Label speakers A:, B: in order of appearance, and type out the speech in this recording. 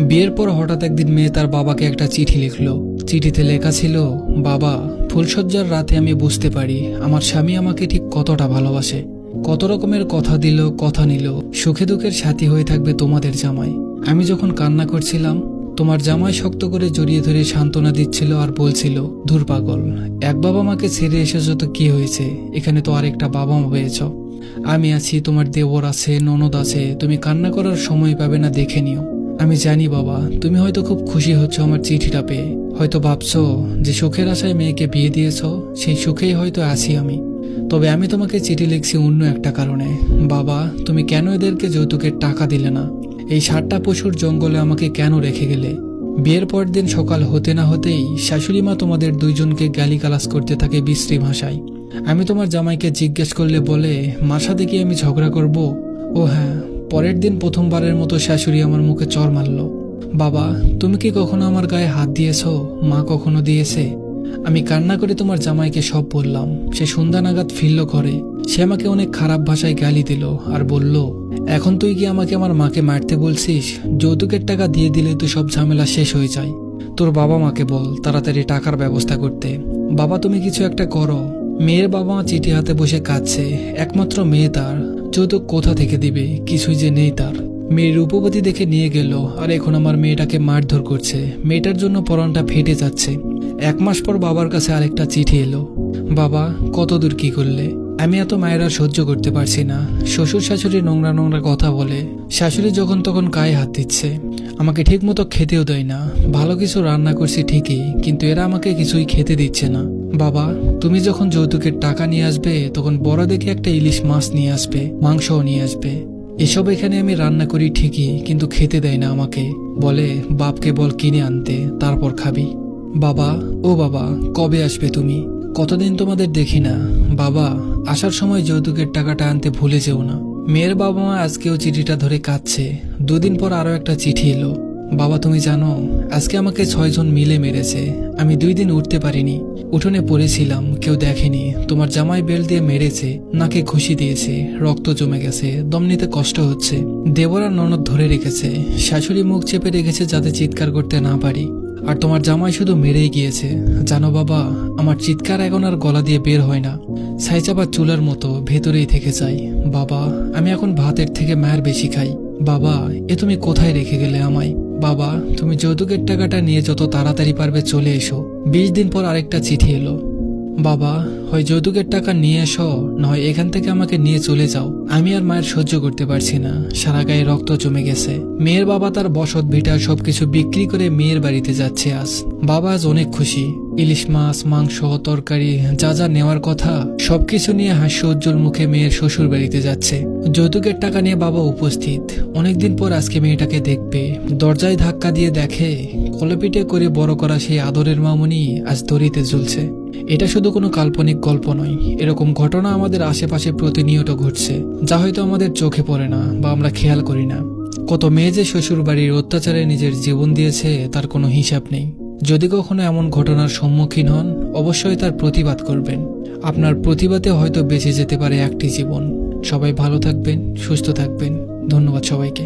A: বিয়ের পর হঠাৎ একদিন মেয়ে তার বাবাকে একটা চিঠি লিখলো। চিঠিতে লেখা ছিল, বাবা, ফুলশয্যার রাতে আমি বুঝতে পারি আমার স্বামী আমাকে ঠিক কতটা ভালোবাসে। কত রকমের কথা দিল, কথা নিল, সুখে দুঃখের সাথী হয়ে থাকবে তোমাদের জামাই। আমি যখন কান্না করছিলাম, তোমার জামাই শক্ত করে জড়িয়ে ধরে সান্ত্বনা দিচ্ছিল আর বলছিল, ধুর পাগল, এক বাবা মাকে ছেড়ে এসেছো তো কি হয়েছে, এখানে তো আরেকটা বাবা মা পেয়েছ। আমি আছি, তোমার দেবর আছে, ননদ আছে, তুমি কান্না করার সময় পাবে না, দেখে নিও। আমি জানি বাবা, তুমি হয়তো খুব খুশি হচ্ছ আমার চিঠিটা পেয়ে, হয়তো ভাবছো যে সুখের আশায় মেয়েকে বিয়ে দিয়েছ, সেই সুখেই হয়তো আছি আমি। তবে আমি তোমাকে চিঠি লিখছি অন্য একটা কারণে। বাবা, তুমি কেন এদেরকে যৌতুকের টাকা দিলে না? এই 7টা পশুর জঙ্গলে আমাকে কেন রেখে গেলে? বিয়ের পর দিন সকাল হতে না হতেই শাশুড়ি মা তোমাদের দুইজনকে গালিগালাজ করতে থাকে বিশ্রী ভাষায়। আমি তোমার জামাইকে জিজ্ঞেস করলে বলে, মার সাথে কি আমি ঝগড়া করব? ও হ্যাঁ, পরের দিন প্রথমবারের মতো শাশুড়ি আমার মুখে চড় মারল। বাবা, তুমি কি কখনো আমার গায়ে হাত দিয়েছ? মা কখনো দিয়েছে? আমি কান্না করে তোমার জামাইকে সব বললাম। সে সন্ধ্যা নাগাদ ফিরল ঘরে। সে আমাকে অনেক খারাপ ভাষায় গালি দিল আর বলল, এখন তুই কি আমাকে আমার মাকে মারতে বলছিস? যৌতুকের টাকা দিয়ে দিলে তো সব ঝামেলা শেষ হয়ে যায়। তোর বাবা মাকে বল তাড়াতাড়ি টাকার ব্যবস্থা করতে। বাবা, তুমি কিছু একটা করো। মেয়ের বাবা মা চিঠি হাতে বসে কাঁদছে, একমাত্র মেয়ে তার, যৌতুক কোথা থেকে দিবে, কিছুই যে নেই তার। মেয়ের রূপবতী দেখে নিয়ে গেল, আর এখন আমার মেয়েটাকে মারধর করছে। মেয়েটার জন্য পরনটা ফেটে যাচ্ছে। 1 মাস পর বাবার কাছে আরেকটা চিঠি এলো। বাবা, কত দূর কি করলে? আমি এত মায়েরা সহ্য করতে পারছি না। শ্বশুর শাশুড়ি নোংরা নোংরা কথা বলে, শাশুড়ি যখন তখন গায়ে হাত দিচ্ছে, আমাকে ঠিক মতো খেতেও দেয় না। ভালো কিছু রান্না করছি ঠিকই, কিন্তু এরা আমাকে কিছুই খেতে দিচ্ছে না। বাবা, তুমি যখন যৌতুকের টাকা নিয়ে আসবে, তখন বড় দেখে একটা ইলিশ মাছ নিয়ে আসবে, মাংসও নিয়ে আসবে। এসব এখানে আমি রান্না করি ঠিকই, কিন্তু খেতে দেয় না আমাকে। বলে, বাপকে বল কিনে আনতে, তারপর খাবি। বাবা, ও বাবা, কবে আসবে তুমি? কতদিন তোমাদের দেখি না। বাবা, আসার সময় যৌতুকের টাকাটা আনতে ভুলে যেও না। মেয়ের বাবা মা আজকেও চিঠিটা ধরে কাঁদছে। 2 দিন পর আরো একটা চিঠি এলো। বাবা, তুমি জানো, আজকে আমাকে 6 জন মিলে মেরেছে। আমি 2 দিন উঠতে পারিনি। উঠোনে পড়েছিলাম, কেউ দেখেনি। তোমার জামাই বেল দিয়ে মেরেছে, নাকে ঘুষি দিয়েছে, রক্ত জমে গেছে, দম নিতে কষ্ট হচ্ছে। দেবর আর ননদ ধরে রেখেছে, শাশুড়ি মুখ চেপে রেখেছে যাতে চিৎকার করতে না পারি। আর তোমার জামাই শুধু মেরেই গিয়েছে। জানো বাবা, আমার চিৎকার এখন আর গলা দিয়ে বের হয় না, ছাইচাপা চুলার মতো ভেতরেই থেকে যায়। বাবা, আমি এখন ভাতের থেকে মায়ের বেশি খাই। বাবা, এ তুমি কোথায় রেখে গেলে আমায়? বাবা, তুমি যৌতুকের টাকাটা নিয়ে যত তাড়াতাড়ি পারবে চলে এসো। 20 দিন পর আরেকটা চিঠি এলো। বাবা, হয় যৌতুকের টাকা নিয়ে এসো, নয় এখান থেকে আমাকে নিয়ে চলে যাও। আমি আর মায়ের সহ্য করতে পারছি না, সারা গায়ে রক্ত জমে গেছে। মেয়ের বাবা তার বসত ভিটা সবকিছু বিক্রি করে মেয়ের বাড়িতে যাচ্ছে আজ। বাবা আজ অনেক খুশি। ইলিশ মাছ, মাংস, তরকারি, যা যা নেওয়ার কথা সবকিছু নিয়ে হাস্য উজ্জ্বল মুখে মেয়ের শ্বশুর বাড়িতে যাচ্ছে। যৌতুকের টাকা নিয়ে বাবা উপস্থিত। অনেকদিন পর আজকে মেয়েটাকে দেখবে। দরজায় ধাক্কা দিয়ে দেখে কলপিটে করে বড় করা সেই আদরের মামুনি আজ দড়িতে ঝুলছে। এটা শুধু কোনো কাল্পনিক গল্প নয়, এরকম ঘটনা আমাদের আশেপাশে প্রতিনিয়ত ঘটছে, যা হয়তো আমাদের চোখে পড়ে না বা আমরা খেয়াল করি না। কত মেয়ে যে শ্বশুর বাড়ির অত্যাচারে নিজের জীবন দিয়েছে তার কোনো হিসাব নেই। যদি কখনো এমন ঘটনার সম্মুখীন হন, অবশ্যই তার প্রতিবাদ করবেন। আপনার প্রতিবাদে হয়তো বেঁচে যেতে পারে একটি জীবন। সবাই ভালো থাকবেন, সুস্থ থাকবেন। ধন্যবাদ সবাইকে।